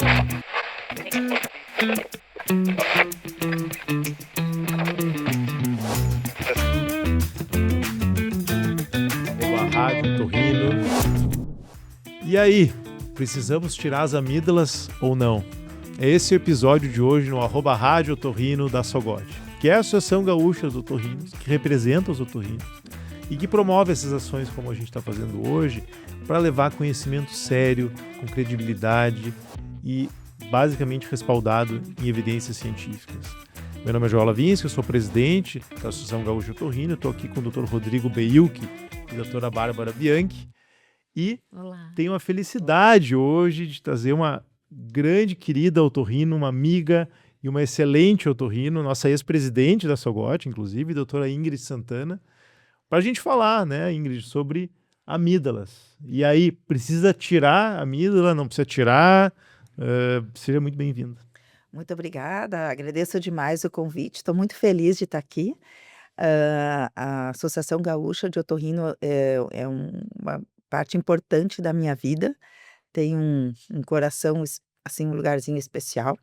Arroba Rádio Otorrino. E aí, precisamos tirar as amígdalas ou não? Esse é o episódio de hoje no arroba Rádio Otorrino da Sogod, que é a Associação Gaúcha dos Otorrinos, que representa os otorrinos e que promove essas ações como a gente está fazendo hoje para levar conhecimento sério, com credibilidade e basicamente respaldado em evidências científicas. Meu nome é João Lavinsky, eu sou presidente da Associação Gaúcha Otorrino, estou aqui com o Dr. Rodrigo Beilke e a doutora Bárbara Bianchi e Olá. tenho a felicidade hoje de trazer uma grande querida otorrino, uma amiga e uma excelente otorrino, nossa ex-presidente da Sogod, inclusive, doutora Ingrid Santana, para a gente falar, né, Ingrid, sobre amígdalas. E aí, precisa tirar a amígdala, não precisa tirar? Seja muito bem-vinda. Muito obrigada, agradeço demais o convite, estou muito feliz de estar aqui. A Associação Gaúcha de Otorrino é uma parte importante da minha vida, tem um coração, assim, um lugarzinho especial,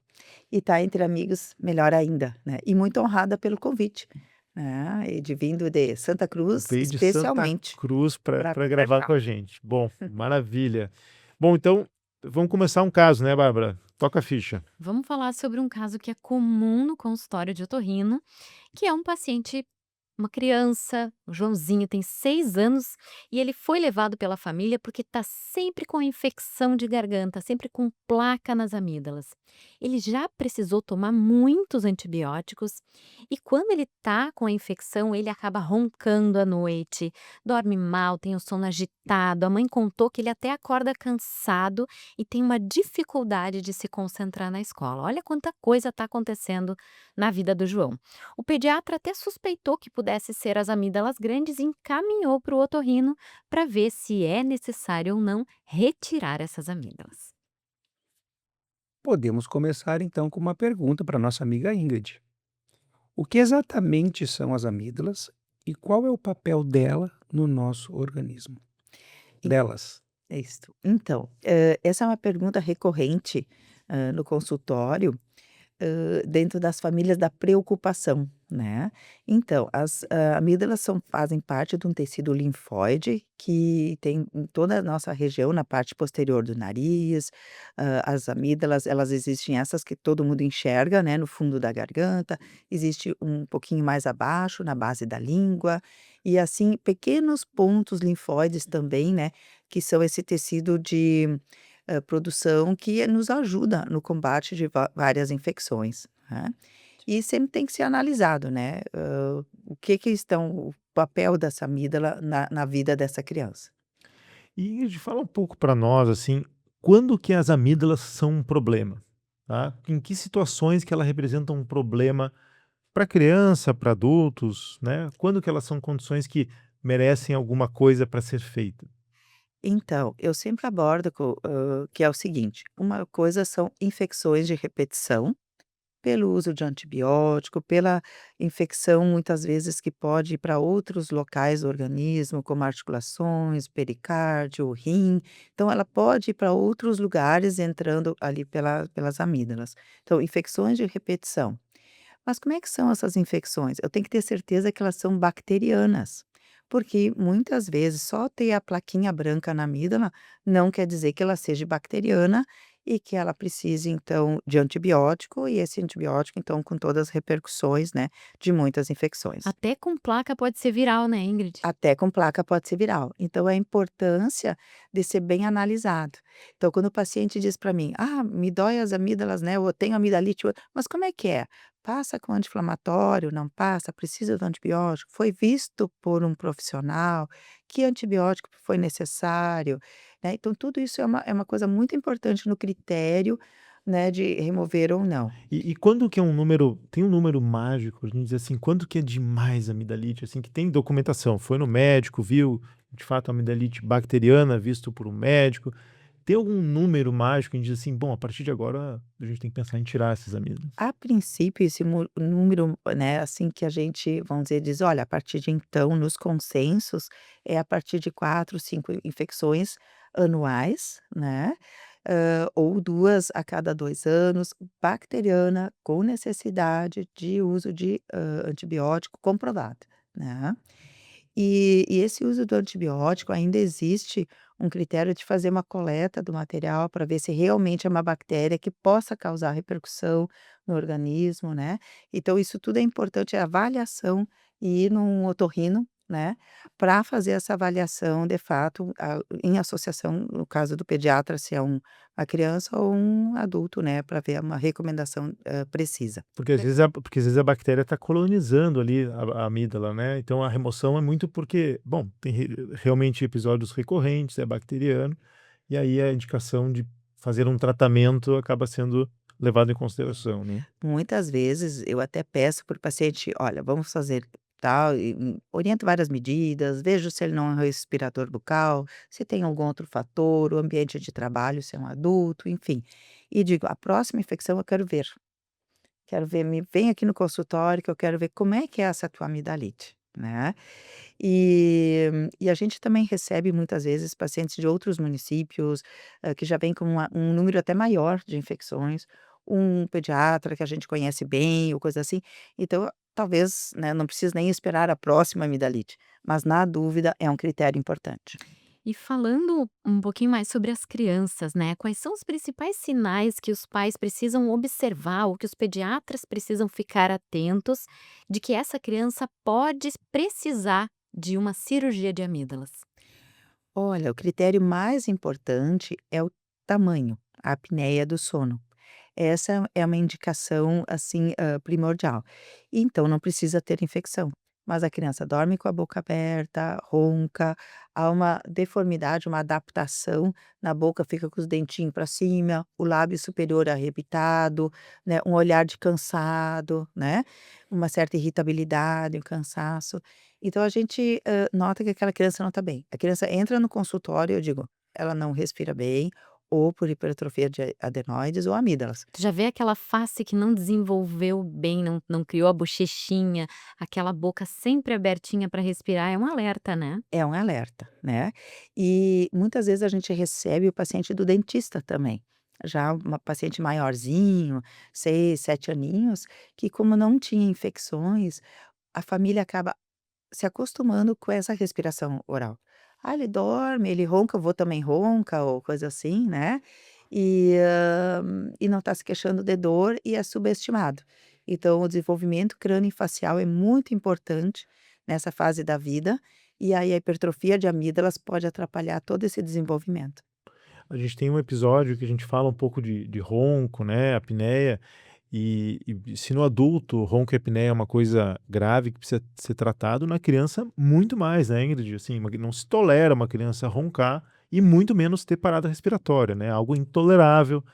e estar entre amigos, melhor ainda, né? E muito honrada pelo convite, né? E de vindo de Santa Cruz, Veio de Santa especialmente Cruz para para gravar cá. com a gente. Bom, maravilha. Bom, então, vamos começar um caso, né, Bárbara? Toca a ficha. Vamos falar sobre um caso que é comum no consultório de otorrino, que é um paciente, uma criança, o Joãozinho tem 6 anos e ele foi levado pela família porque está sempre com infecção de garganta, sempre com placa nas amígdalas. Ele já precisou tomar muitos antibióticos e quando ele está com a infecção, ele acaba roncando à noite, dorme mal, tem o sono agitado. A mãe contou que ele até acorda cansado e tem uma dificuldade de se concentrar na escola. Olha quanta coisa está acontecendo na vida do João. O pediatra até suspeitou que pudesse ser as amígdalas grandes e encaminhou para o otorrino para ver se é necessário ou não retirar essas amígdalas. Podemos começar então com uma pergunta para nossa amiga Ingrid. O que exatamente são as amígdalas e qual é o papel dela no nosso organismo? E- Delas. É isso. Então, essa é uma pergunta recorrente no consultório, dentro das famílias da preocupação, né? Então, as amígdalas fazem parte de um tecido linfóide que tem em toda a nossa região, na parte posterior do nariz. As amígdalas, elas existem essas que todo mundo enxerga, né, no fundo da garganta, existe um pouquinho mais abaixo, na base da língua, e assim, pequenos pontos linfóides também, né, que são esse tecido de produção que nos ajuda no combate de várias infecções, né. E sempre tem que ser analisado, né, o que estão o papel dessa amígdala na vida dessa criança. E Ingrid, fala um pouco para nós, assim, quando que as amígdalas são um problema, tá? Em que situações que ela representam um problema para criança, para adultos, né? Quando que elas são condições que merecem alguma coisa para ser feita? Então, eu sempre abordo que é o seguinte, uma coisa são infecções de repetição, pelo uso de antibiótico, pela infecção muitas vezes que pode ir para outros locais do organismo, como articulações, pericárdio, rim. Então ela pode ir para outros lugares entrando ali pelas amígdalas. Então, infecções de repetição. Mas como é que são essas infecções? Eu tenho que ter certeza que elas são bacterianas, porque muitas vezes só ter a plaquinha branca na amígdala não quer dizer que ela seja bacteriana e que ela precise então de antibiótico e esse antibiótico então com todas as repercussões, né, de muitas infecções. Até com placa pode ser viral, né, Ingrid? Até com placa pode ser viral. Então, a importância de ser bem analisado. Então, quando o paciente diz para mim: "Ah, me dói as amígdalas, né, ou eu tenho amidalite", mas como é que é? Passa com anti-inflamatório, não passa? Precisa do antibiótico? Foi visto por um profissional? Que antibiótico foi necessário? Né, então tudo isso é uma coisa muito importante no critério, né, de remover ou não. E quando que é um número, tem um número mágico, a gente diz assim, quando que é demais amidalite, assim, que tem documentação, foi no médico, viu, de fato, a amidalite bacteriana, visto por um médico, tem algum número mágico que a gente diz assim, bom, a partir de agora a gente tem que pensar em tirar esses amígdalas? A princípio, esse número, né, assim, que a gente, vamos dizer, diz: "Olha, a partir de então, nos consensos, é a partir de 4, 5 infecções anuais", né, ou 2 a cada 2 anos, bacteriana, com necessidade de uso de, antibiótico comprovado, né. E esse uso do antibiótico ainda existe um critério de fazer uma coleta do material para ver se realmente é uma bactéria que possa causar repercussão no organismo, né. Então isso tudo é importante, é avaliação e ir num otorrino, né, para fazer essa avaliação de fato, em associação, no caso do pediatra, se é uma criança ou um adulto, né, para ver uma recomendação, precisa. Porque às vezes a bactéria está colonizando ali a amígdala, né, então a remoção é muito porque, bom, tem realmente episódios recorrentes, é bacteriano, e aí a indicação de fazer um tratamento acaba sendo levado em consideração, né. Muitas vezes eu até peço para o paciente: "Olha, vamos fazer tal", e oriento várias medidas, vejo se ele não é um respirador bucal, se tem algum outro fator, o ambiente de trabalho, se é um adulto, enfim. E digo: "A próxima infecção eu quero ver, me vem aqui no consultório que eu quero ver como é que é essa tua amidalite", né. E a gente também recebe muitas vezes pacientes de outros municípios, que já vêm com um número até maior de infecções, um pediatra que a gente conhece bem ou coisa assim, então talvez, né, não precise nem esperar a próxima amidalite, mas na dúvida é um critério importante. E falando um pouquinho mais sobre as crianças, né? Quais são os principais sinais que os pais precisam observar ou que os pediatras precisam ficar atentos de que essa criança pode precisar de uma cirurgia de amígdalas? Olha, o critério mais importante é o tamanho, a apneia do sono. Essa é uma indicação, assim, primordial. Então não precisa ter infecção, mas a criança dorme com a boca aberta, ronca, há uma deformidade, uma adaptação na boca, fica com os dentinhos para cima, o lábio superior arrebitado, né, um olhar de cansado, né, uma certa irritabilidade, um cansaço. Então a gente, nota que aquela criança não está bem. A criança entra no consultório, eu digo: "Ela não respira bem, ou por hipertrofia de adenoides ou amígdalas". Tu já vê aquela face que não desenvolveu bem, não criou a bochechinha, aquela boca sempre abertinha para respirar, é um alerta, né? É um alerta, né. E muitas vezes a gente recebe o paciente do dentista também, já uma paciente maiorzinho, 6, 7 aninhos, que como não tinha infecções, a família acaba se acostumando com essa respiração oral. Ah, ele dorme, ele ronca, o vô também ronca ou coisa assim, né, e não está se queixando de dor e é subestimado. Então o desenvolvimento crâniofacial é muito importante nessa fase da vida, e aí a hipertrofia de amígdalas pode atrapalhar todo esse desenvolvimento. A gente tem um episódio que a gente fala um pouco de ronco, né, apneia, e se no adulto ronco e apneia é uma coisa grave que precisa ser tratado, na criança muito mais, né, Ingrid? Assim, não se tolera uma criança roncar e muito menos ter parada respiratória, né? Algo intolerável,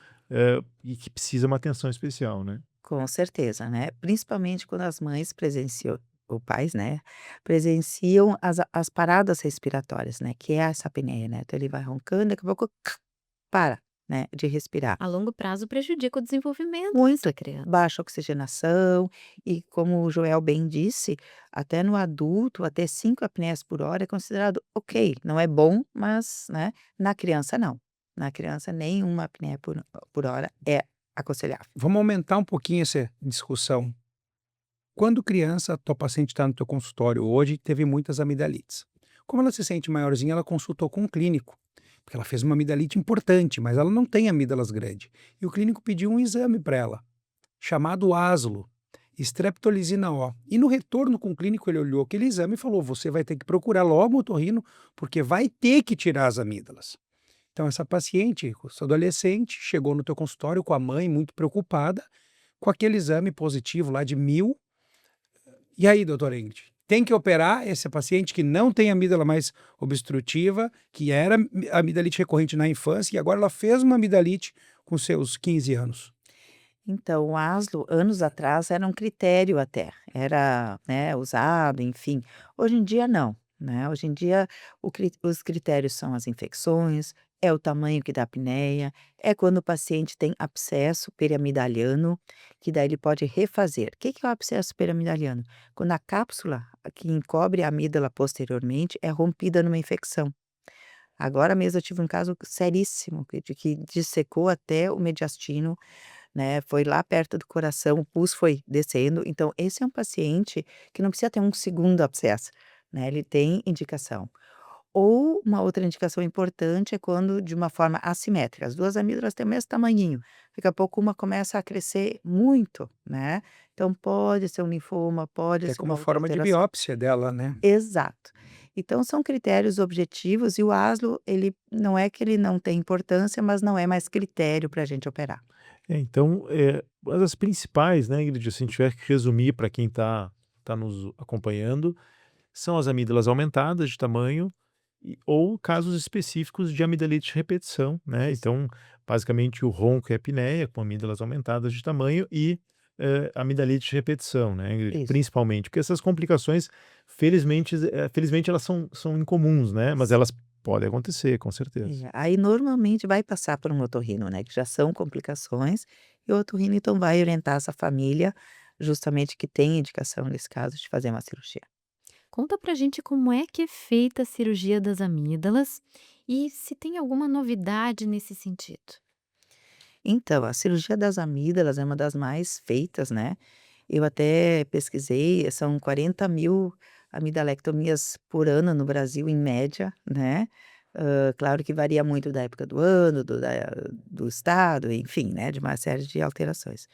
e que precisa uma atenção especial, né? Com certeza, né, principalmente quando as mães presenciam ou pais, né, presenciam as paradas respiratórias, né, que é essa apneia, né, então ele vai roncando, daqui a pouco para, né, de respirar. A longo prazo prejudica o desenvolvimento Muito. dessa criança. Baixa oxigenação e, como o Joel bem disse, até no adulto, até 5 apneias por hora é considerado ok, não é bom, mas, né, na criança não. Na criança nenhuma apneia por hora é aconselhável. Vamos aumentar um pouquinho essa discussão. Quando criança, tua paciente está no teu consultório hoje, teve muitas amidalites. Como ela se sente maiorzinha, ela consultou com um clínico, porque ela fez uma amidalite importante, mas ela não tem amígdalas grande. E o clínico pediu um exame para ela, chamado ASLO, streptolizina O. E no retorno com o clínico, ele olhou aquele exame e falou: você vai ter que procurar logo o otorrino, porque vai ter que tirar as amígdalas. Então, essa paciente, essa adolescente, chegou no teu consultório com a mãe muito preocupada, com aquele exame positivo lá de 1000. E aí, doutora Ingrid, tem que operar esse paciente que não tem amígdala mais obstrutiva, que era amidalite recorrente na infância, e agora ela fez uma amidalite com seus 15 anos. Então, o ASLO, anos atrás, era um critério até, era, né, usado, enfim. Hoje em dia não, né, hoje em dia os critérios são as infecções, é o tamanho que dá apneia, é quando o paciente tem abscesso periamidaliano, que daí ele pode refazer. O que que é o abscesso periamidaliano? Quando a cápsula que encobre a amígdala posteriormente é rompida numa infecção. Agora mesmo eu tive um caso seríssimo que dissecou até o mediastino, né, foi lá perto do coração, o pulso foi descendo, então esse é um paciente que não precisa ter um segundo abscesso, né, ele tem indicação. Ou uma outra indicação importante é quando de uma forma assimétrica, as 2 amígdalas têm o mesmo tamanhinho, daqui a pouco uma começa a crescer muito, né, então pode ser um linfoma, pode Até ser como uma outra forma de alteração. biópsia dela, né? Exato. Então são critérios objetivos e o ASLO, ele não é que ele não tem importância, mas não é mais critério para a gente operar. Então, uma das principais, né, Ingrid, se a gente tiver que resumir para quem tá nos acompanhando, são as amígdalas aumentadas de tamanho ou casos específicos de amidalite de repetição, né? Isso, Então, basicamente, o ronco e a apneia com amígdalas aumentadas de tamanho e amidalite de repetição, né, Ingrid? isso. Principalmente, porque essas complicações, felizmente elas são incomuns, né? Mas elas podem acontecer, com certeza. Aí normalmente vai passar por um otorrino, né, que já são complicações, e o otorrino então vai orientar essa família, justamente que tem indicação nesse caso de fazer uma cirurgia. Conta pra gente como é que é feita a cirurgia das amígdalas e se tem alguma novidade nesse sentido. Então, a cirurgia das amígdalas é uma das mais feitas, né. Eu até pesquisei, são 40.000 amidalectomias por ano no Brasil, em média, né. Claro que varia muito da época do ano, do estado, enfim, né, de uma série de alterações.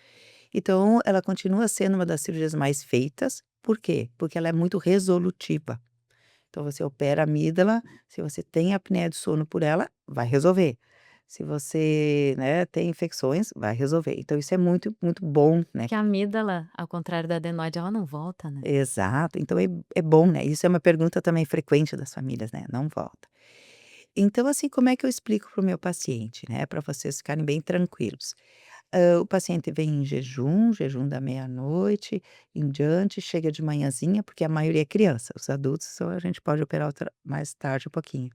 Então, ela continua sendo uma das cirurgias mais feitas, por quê? Porque ela é muito resolutiva. Então você opera a amígdala, se você tem apneia do sono por ela, vai resolver. Se você, né, tem infecções, vai resolver. Então isso é muito, muito bom, né. Que a amígdala, ao contrário da adenoide, ela não volta, né? Exato, então é bom, né, isso é uma pergunta também frequente das famílias, né, não volta. Então assim, como é que eu explico para o meu paciente, né, para vocês ficarem bem tranquilos. O paciente vem em jejum da meia-noite em diante, chega de manhãzinha, porque a maioria é criança, os adultos só a gente pode operar mais tarde um pouquinho.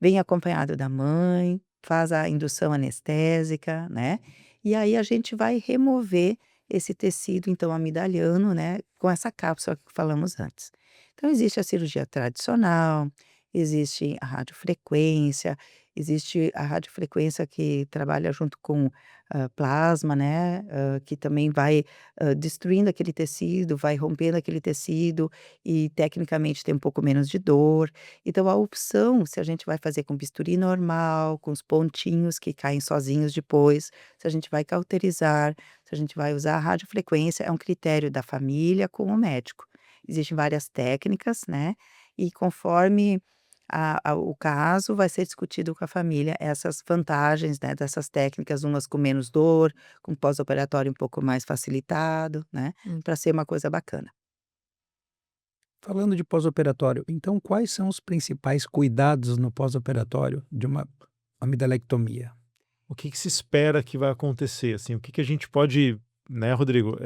Vem acompanhado da mãe, faz a indução anestésica, né, e aí a gente vai remover esse tecido, então, amidaliano, né, com essa cápsula que falamos antes. Então existe a cirurgia tradicional, existe a radiofrequência, existe a radiofrequência que trabalha junto com, plasma, né, que também vai, destruindo aquele tecido, vai rompendo aquele tecido e tecnicamente tem um pouco menos de dor. Então a opção, se a gente vai fazer com bisturi normal, com os pontinhos que caem sozinhos depois, se a gente vai cauterizar, se a gente vai usar a radiofrequência, é um critério da família com o médico. Existem várias técnicas, né, e conforme o caso, vai ser discutido com a família essas vantagens, né, dessas técnicas, umas com menos dor, com pós-operatório um pouco mais facilitado, né, para ser uma coisa bacana. Falando de pós-operatório, então quais são os principais cuidados no pós-operatório de uma amidalectomia? O que que se espera que vai acontecer, assim? O que que a gente pode, né, Rodrigo,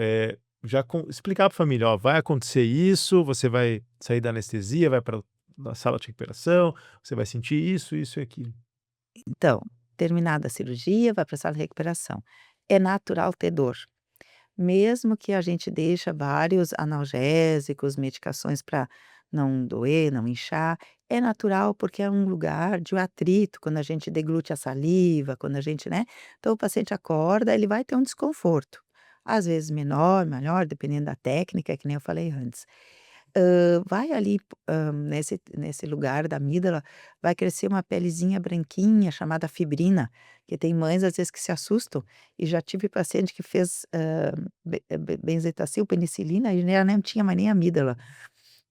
já explicar para a família, ó, vai acontecer isso, você vai sair da anestesia, vai para a sala de recuperação, você vai sentir isso e aquilo. Então, terminada a cirurgia, vai para a sala de recuperação. É natural ter dor. Mesmo que a gente deixa vários analgésicos, medicações para não doer, não inchar, é natural porque é um lugar de atrito, quando a gente deglute a saliva, quando a gente, né? Então o paciente acorda, ele vai ter um desconforto. Às vezes menor, maior, dependendo da técnica, que nem eu falei antes. Vai ali, nesse lugar da amígdala, vai crescer uma pelezinha branquinha chamada fibrina, que tem mães às vezes que se assustam, e já tive paciente que fez, benzetacil, penicilina e já nem tinha mais nem amígdala,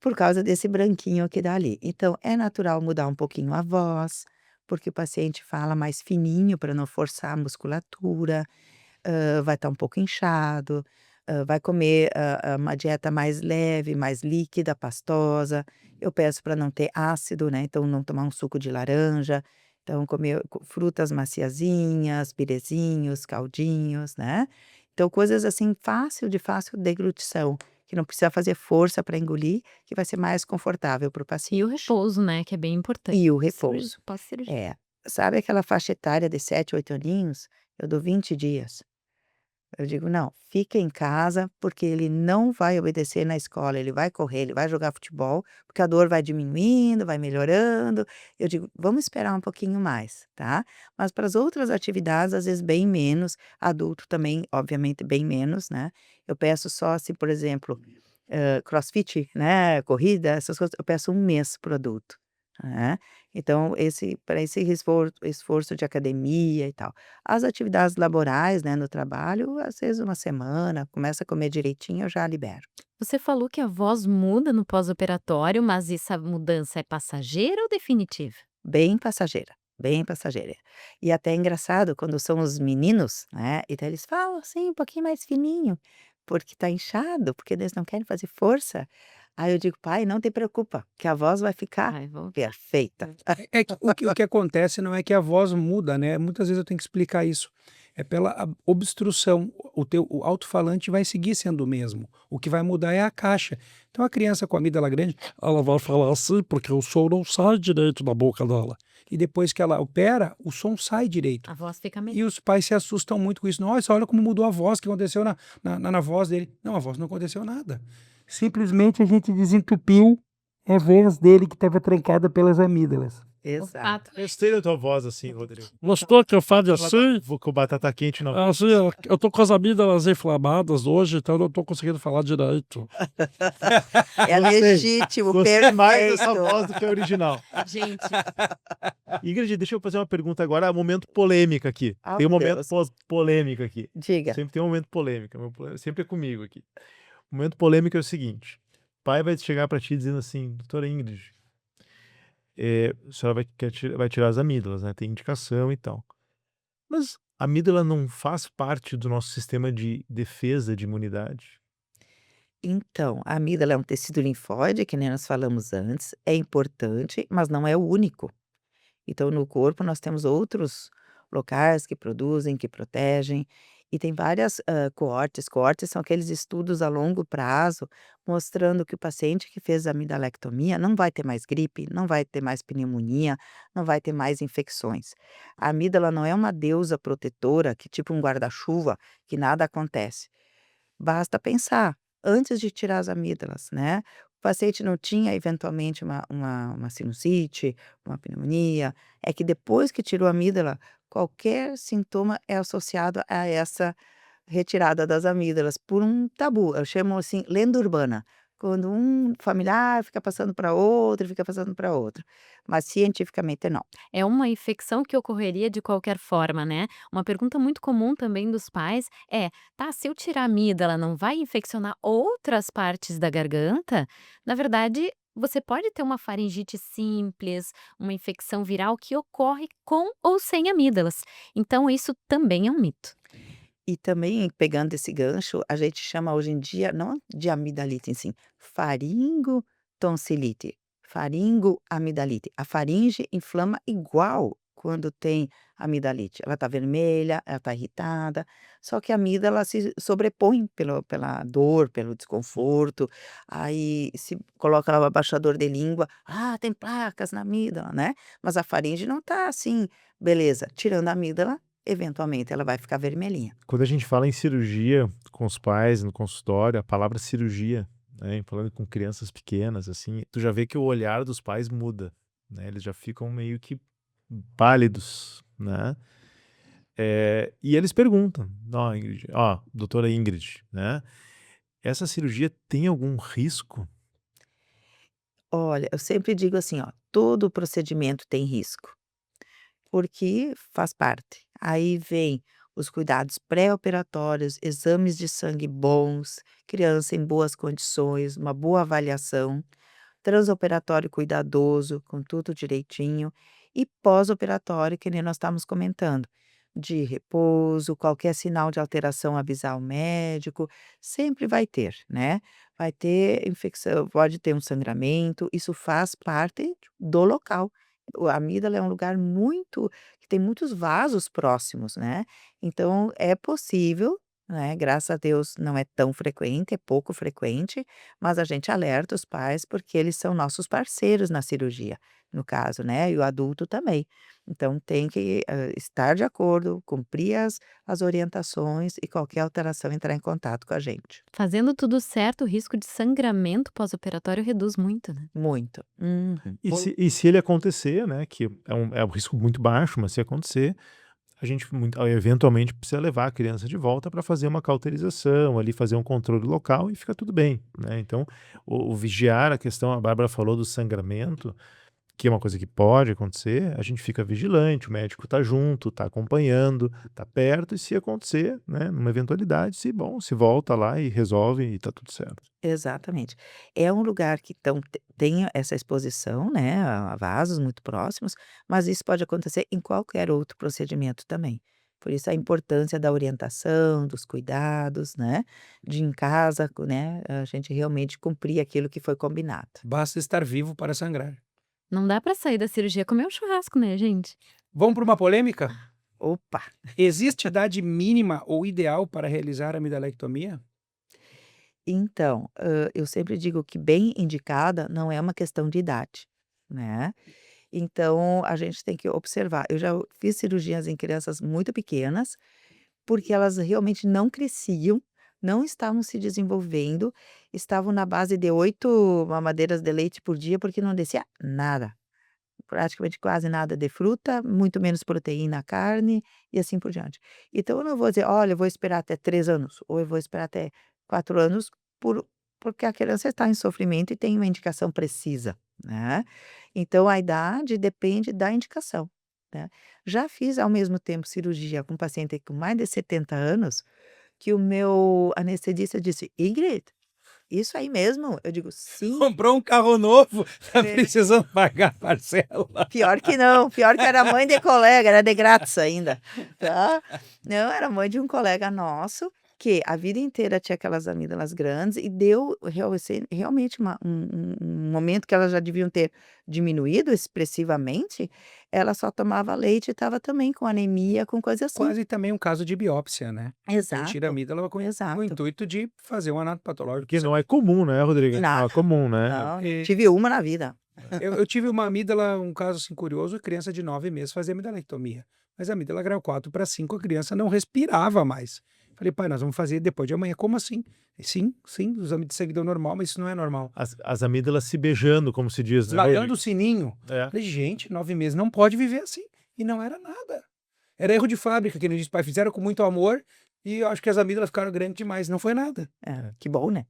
por causa desse branquinho que dá ali. Então é natural mudar um pouquinho a voz, porque o paciente fala mais fininho para não forçar a musculatura, vai estar um pouco inchado, vai comer, uma dieta mais leve, mais líquida, pastosa. Eu peço para não ter ácido, né, então não tomar um suco de laranja, então comer frutas maciazinhas, pirezinhos, caldinhos, né. Então coisas assim de fácil deglutição, que não precisa fazer força para engolir, que vai ser mais confortável para o E o paciente. repouso, né, que é bem importante. E o repouso. Pós-cirurgia. É. Sabe aquela faixa etária de 7, 8 aninhos? Eu dou 20 dias. Eu digo: "Não, fica em casa, porque ele não vai obedecer na escola, ele vai correr, ele vai jogar futebol, porque a dor vai diminuindo, vai melhorando". Eu digo: "Vamos esperar um pouquinho mais, tá?". Mas para as outras atividades, às vezes bem menos, adulto também, obviamente, bem menos, né. Eu peço só assim, por exemplo, crossfit, né, corrida, essas coisas, eu peço 1 mês para o adulto, né. Então esse para esse esforço de academia e tal. As atividades laborais, né, no trabalho, às vezes 1 semana, começa a comer direitinho, eu já libero. Você falou que a voz muda no pós-operatório, mas essa mudança é passageira ou definitiva? Bem passageira, bem passageira. E até é engraçado quando são os meninos, né, então eles falam assim um pouquinho mais fininho, porque tá inchado, porque eles não querem fazer força. Aí eu digo: "Pai, não te preocupa, que a voz vai ficar Vai voltar. perfeita". É que o que acontece não é que a voz muda, né, muitas vezes eu tenho que explicar isso, é pela obstrução, o alto-falante vai seguir sendo o mesmo, o que vai mudar é a caixa. Então a criança com a amígdala grande, ela vai falar assim, porque o som não sai direito da boca dela, e depois que ela opera, o som sai direito. A voz fica melhor. E os pais se assustam muito com isso. "Nossa, olha como mudou a voz, o que aconteceu na voz dele". Não, a voz não aconteceu nada. Simplesmente a gente desentupiu a voz dele que estava trancada pelas amígdalas. Exato. Gostei da tua voz assim, Rodrigo. Gostou que eu fale assim? Vou com batata quente não. Assim, eu tô com as amígdalas inflamadas hoje, então eu não tô conseguindo falar direito. É Gostei. legítimo, Gostei mais dessa perfeito. voz do que a original. Gente, Ingrid, deixa eu fazer uma pergunta agora, momento polêmica aqui. Ah, Tem um meu momento Deus. polêmica aqui. Diga. Sempre tem um momento polêmico, sempre é comigo aqui. O momento polêmico é o seguinte: o pai vai chegar pra ti dizendo assim, doutora Ingrid, a senhora vai tirar as amígdalas, né? Tem indicação e tal. Mas a amígdala não faz parte do nosso sistema de defesa de imunidade? Então, a amígdala é um tecido linfóide, que nem nós falamos antes, é importante, mas não é o único. Então, no corpo, nós temos outros locais que produzem, que protegem, e tem várias coortes. Coortes são aqueles estudos a longo prazo, mostrando que o paciente que fez a amidalectomia não vai ter mais gripe, não vai ter mais pneumonia, não vai ter mais infecções. A amígdala não é uma deusa protetora, que tipo um guarda-chuva, que nada acontece. Basta pensar, antes de tirar as amígdalas, né, o paciente não tinha eventualmente uma sinusite, uma pneumonia, é que depois que tirou a amígdala, qualquer sintoma é associado a essa retirada das amígdalas por um tabu, eu chamo assim lenda urbana, quando um familiar fica passando para outro, fica passando para outro, mas cientificamente não. é uma infecção que ocorreria de qualquer forma, né? Uma pergunta muito comum também dos pais é: tá, se eu tirar a amígdala, não vai infeccionar outras partes da garganta? Na verdade, você pode ter uma faringite simples, uma infecção viral que ocorre com ou sem amígdalas. Então, isso também é um mito. E também, pegando esse gancho, a gente chama hoje em dia, não de amidalite em si, faringotonsilite, faringoamidalite. A faringe inflama igual quando tem amidalite. Ela está vermelha, ela está irritada, só que a amígdala se sobrepõe pela dor, pelo desconforto, aí se coloca lá o abaixador de língua, ah, tem placas na amígdala, né? Mas a faringe não está assim, beleza, tirando a amígdala, eventualmente ela vai ficar vermelhinha. Quando a gente fala em cirurgia com os pais no consultório, a palavra cirurgia, né, falando com crianças pequenas, assim, tu já vê que o olhar dos pais muda, né? Eles já ficam meio que pálidos, né? E eles perguntam, ó, Ingrid, ó, doutora Ingrid, né? Essa cirurgia tem algum risco? Olha, eu sempre digo assim, ó, todo procedimento tem risco, porque faz parte. Aí vem os cuidados pré-operatórios, exames de sangue bons, criança em boas condições, uma boa avaliação, transoperatório cuidadoso, com tudo direitinho, e pós-operatório, que nem nós estamos comentando, de repouso, qualquer sinal de alteração avisar o médico, sempre vai ter, né? Vai ter infecção, pode ter um sangramento, isso faz parte do local. A amígdala é um lugar muito que tem muitos vasos próximos, né? Então é possível né? Graças a Deus não é tão frequente, é pouco frequente, mas a gente alerta os pais porque eles são nossos parceiros na cirurgia, no caso, né? E o adulto também. Então tem que estar de acordo, cumprir as orientações e qualquer alteração entrar em contato com a gente. Fazendo tudo certo, o risco de sangramento pós-operatório reduz muito, né? Muito. Uhum. E se ele acontecer, né, que é um risco muito baixo, mas se acontecer, a gente eventualmente precisa levar a criança de volta para fazer uma cauterização, ali fazer um controle local e fica tudo bem, né? Então, o vigiar a questão, a Bárbara falou do sangramento, que é uma coisa que pode acontecer, a gente fica vigilante, o médico está junto, está acompanhando, está perto, e se acontecer, né, numa eventualidade, se volta lá e resolve e está tudo certo. Exatamente. É um lugar que tem essa exposição, né, a vasos muito próximos, mas isso pode acontecer em qualquer outro procedimento também. Por isso a importância da orientação, dos cuidados, né, de em casa, né, a gente realmente cumprir aquilo que foi combinado. Basta estar vivo para sangrar. Não dá pra sair da cirurgia e comer um churrasco, né, gente? Vamos para uma polêmica? Opa! Existe idade mínima ou ideal para realizar a amidalectomia? Então, eu sempre digo que bem indicada não é uma questão de idade, né. Então a gente tem que observar. Eu já fiz cirurgias em crianças muito pequenas, porque elas realmente não cresciam, não estavam se desenvolvendo, estavam na base de 8 mamadeiras de leite por dia, porque não descia nada, praticamente quase nada de fruta, muito menos proteína, carne e assim por diante. Então eu não vou dizer: "Olha, eu vou esperar até 3 anos, ou eu vou esperar até 4 anos", porque a criança está em sofrimento e tem uma indicação precisa, né. Então a idade depende da indicação, né. Já fiz ao mesmo tempo cirurgia com paciente com mais de 70 anos, que o meu anestesista disse: "Ingrid, isso aí mesmo?" Eu digo: "Sim". Comprou um carro novo, tá É. precisando pagar a parcela. Pior que não, pior que era mãe de colega, era de grátis ainda, tá. Não, era mãe de um colega nosso, que a vida inteira tinha aquelas amígdalas grandes e deu realmente um momento que elas já deviam ter diminuído expressivamente, ela só tomava leite e estava também com anemia, com coisa assim. Quase também um caso de biópsia, né? A gente tira a Exato, amígdala com o exato. intuito de fazer um anatopatológico. Porque não é comum, né, Rodrigo? Não é Nada, comum, né? não, E- tive uma na vida. Eu tive uma amígdala, um caso assim curioso, criança de 9 meses fazia amidalectomia. Mas a amígdala grau 4 para 5, a criança não respirava mais. Falei, pai, nós vamos fazer depois de amanhã. Como assim? Sim, sim, os exames de sangue dão normal, mas isso não é normal. As amígdalas se beijando, como se diz, né, Largando Rodrigo? o sininho. É. Falei, gente, 9 meses não pode viver assim. E não era nada. Era erro de fábrica, que nem disse, pai, fizeram com muito amor e eu acho que as amígdalas ficaram grandes demais. Não foi nada. Que bom, né.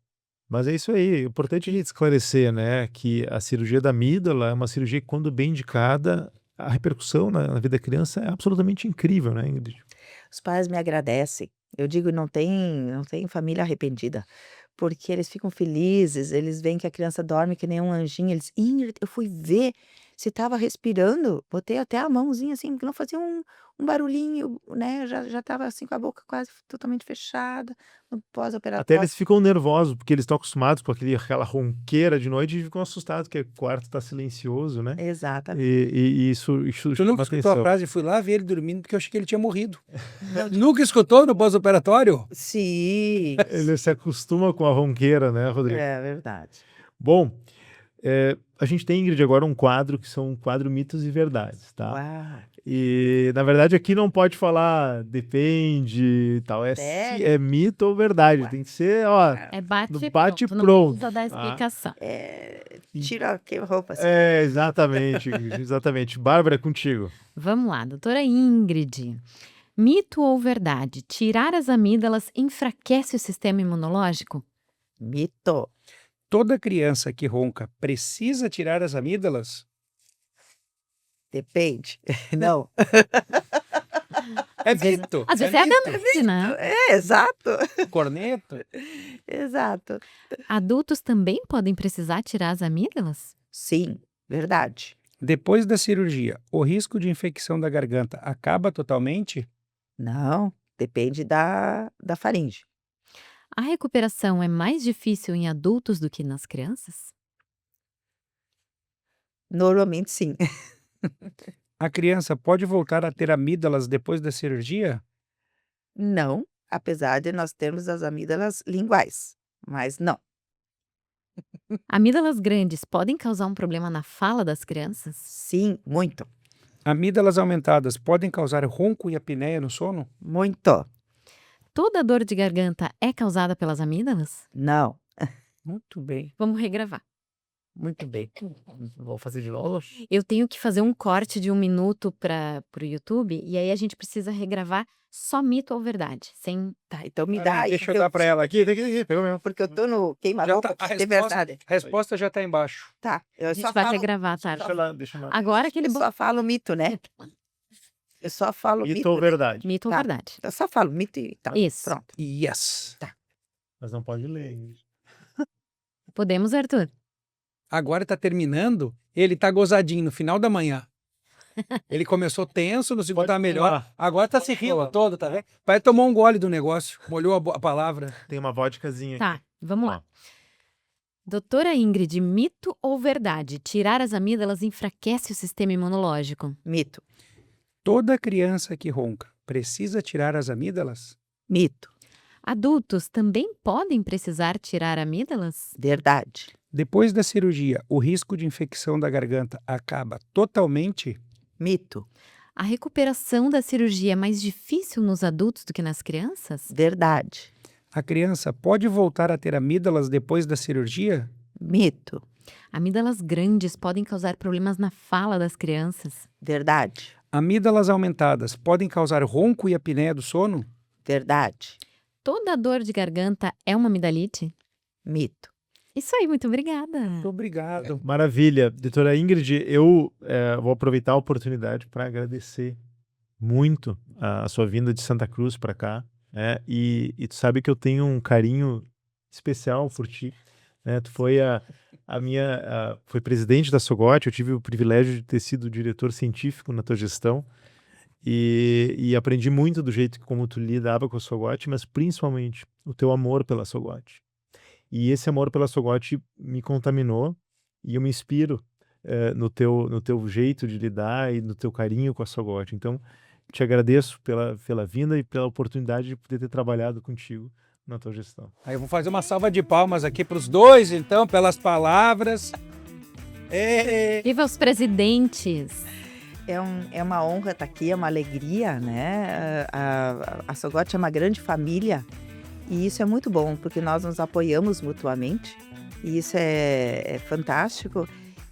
Mas é isso aí, é importante a gente esclarecer, né, que a cirurgia da amígdala é uma cirurgia que, quando bem indicada, a repercussão na vida da criança é absolutamente incrível, né, Ingrid? Os pais me agradecem. Eu digo, não tem família arrependida, porque eles ficam felizes, eles veem que a criança dorme que nem um anjinho, eles: "Ingrid, eu fui ver se estava respirando, botei até a mãozinha assim, que não fazia um barulhinho, né, já estava assim com a boca quase totalmente fechada, no Até pós-operatório". eles ficam nervosos, porque eles estão acostumados com aquela ronqueira de noite e ficam assustados que o quarto está silencioso, né? Exatamente. E isso Tu nunca chama escutou a atenção. frase, fui lá ver ele dormindo porque eu achei que ele tinha morrido. Nunca escutou no pós-operatório? Sim, Ele se acostuma com a ronqueira, né, Rodrigo? é verdade. Bom, a gente tem, Ingrid, agora um quadro que são um quadro mitos e verdades, tá? Uau, E, na verdade, aqui não pode falar depende e tal. Se sério? é mito ou verdade. Ué. Tem que ser, ó, É bate no e bate pronto, não pronto. precisa dar tá? explicação. Tira que roupa assim. Exatamente, Ingrid, exatamente. Bárbara, é contigo. Vamos lá, doutora Ingrid. Mito ou verdade? Tirar as amígdalas enfraquece o sistema imunológico? Mito. Toda criança que ronca precisa tirar as amígdalas? Depende. Não. É mito. Às vezes é a mito. verdade, né? Exato, Corneto? exato. Adultos também podem precisar tirar as amígdalas? Sim, verdade. Depois da cirurgia, o risco de infecção da garganta acaba totalmente? Não, depende da faringe. A recuperação é mais difícil em adultos do que nas crianças? Normalmente sim. A criança pode voltar a ter amígdalas depois da cirurgia? Não, apesar de nós termos as amígdalas linguais, mas não. Amígdalas grandes podem causar um problema na fala das crianças? Sim, muito, Amígdalas aumentadas podem causar ronco e apneia no sono? muito. Toda dor de garganta é causada pelas amígdalas? Não. Muito bem, Vamos regravar. muito bem. Vou fazer de novo? Eu tenho que fazer um corte de 1 minuto para o YouTube e aí a gente precisa regravar só mito ou verdade, sem... Tá, então me dá aí, Deixa eu porque dar para ela aqui. Pegou mesmo. porque eu tô no Já queima-roupa tá, de verdade. a resposta já está embaixo. Tá, eu A gente só vai falo, regravar, tá? Deixa eu lá. Agora aquele... eu só falo mito, né? Eu só falo Mito mito, ou né? verdade? Mito ou Tá. verdade? Eu só falo mito e tá. Isso. Pronto. Yes. Mas não pode ler. Ingrid. Podemos, Arthur? Agora está terminando, ele está gozadinho no final da manhã. Ele começou tenso, no segundo Pode tá melhor. falar. Agora tá se rindo todo, tá vendo? Vai tomar um gole do negócio. Molhou a palavra. Tem uma vodkazinha aqui. Tá, vamos lá. Doutora Ingrid, mito ou verdade? Tirar as amígdalas enfraquece o sistema imunológico? Mito, Toda criança que ronca precisa tirar as amígdalas? mito, Adultos também podem precisar tirar amígdalas? verdade, Depois da cirurgia, o risco de infecção da garganta acaba totalmente? mito, A recuperação da cirurgia é mais difícil nos adultos do que nas crianças? verdade, A criança pode voltar a ter amígdalas depois da cirurgia? mito, Amígdalas grandes podem causar problemas na fala das crianças? verdade, Amígdalas aumentadas podem causar ronco e apneia do sono? verdade, Toda dor de garganta é uma amidalite? mito. Isso aí, muito obrigada. Muito obrigado. Maravilha. Doutora Ingrid, eu vou aproveitar a oportunidade para agradecer muito a sua vinda de Santa Cruz para cá, né? E tu sabe que eu tenho um carinho especial por ti, né? Tu foi foi presidente da Sogot, eu tive o privilégio de ter sido diretor científico na tua gestão e aprendi muito do jeito como tu lidava com a Sogot, mas principalmente o teu amor pela Sogot. E esse amor pela Sogot me contaminou e eu me inspiro no teu jeito de lidar e no teu carinho com a Sogot. Então, te agradeço pela vinda e pela oportunidade de poder ter trabalhado contigo na tua gestão. Aí eu vou fazer uma salva de palmas aqui para os dois, então, pelas palavras. Viva os presidentes! É uma honra estar aqui, é uma alegria, né? A Sogot é uma grande família e isso é muito bom, porque nós nos apoiamos mutuamente e isso é fantástico.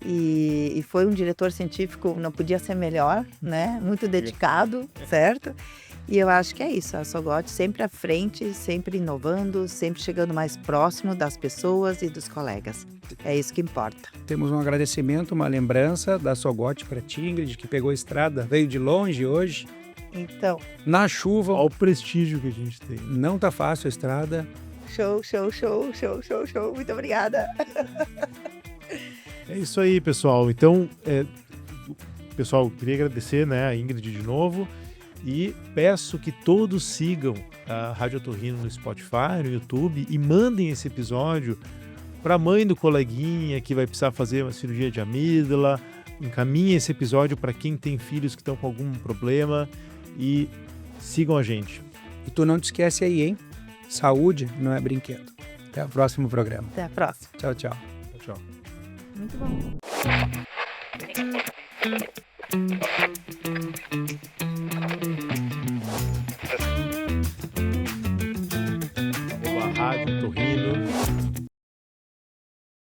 E foi um diretor científico, não podia ser melhor, né? Muito dedicado, certo? E eu acho que é isso, a Sogot sempre à frente, sempre inovando, sempre chegando mais próximo das pessoas e dos colegas. É isso que importa. Temos um agradecimento, uma lembrança da Sogot para ti, Ingrid, que pegou a estrada, veio de longe hoje, Então, na chuva. Olha o prestígio que a gente tem. Não tá fácil a estrada. show, show, show, show, show, show. Muito obrigada. É isso aí, pessoal. Então, pessoal, queria agradecer, né, a Ingrid de novo e peço que todos sigam a Rádio Otorrino no Spotify, no YouTube e mandem esse episódio para a mãe do coleguinha que vai precisar fazer uma cirurgia de amígdala. Encaminhe esse episódio para quem tem filhos que estão com algum problema e sigam a gente. E tu não te esquece aí, hein? Saúde não é brinquedo. Até o próximo programa. Até a próxima. Tchau, tchau. Tchau. Muito bom.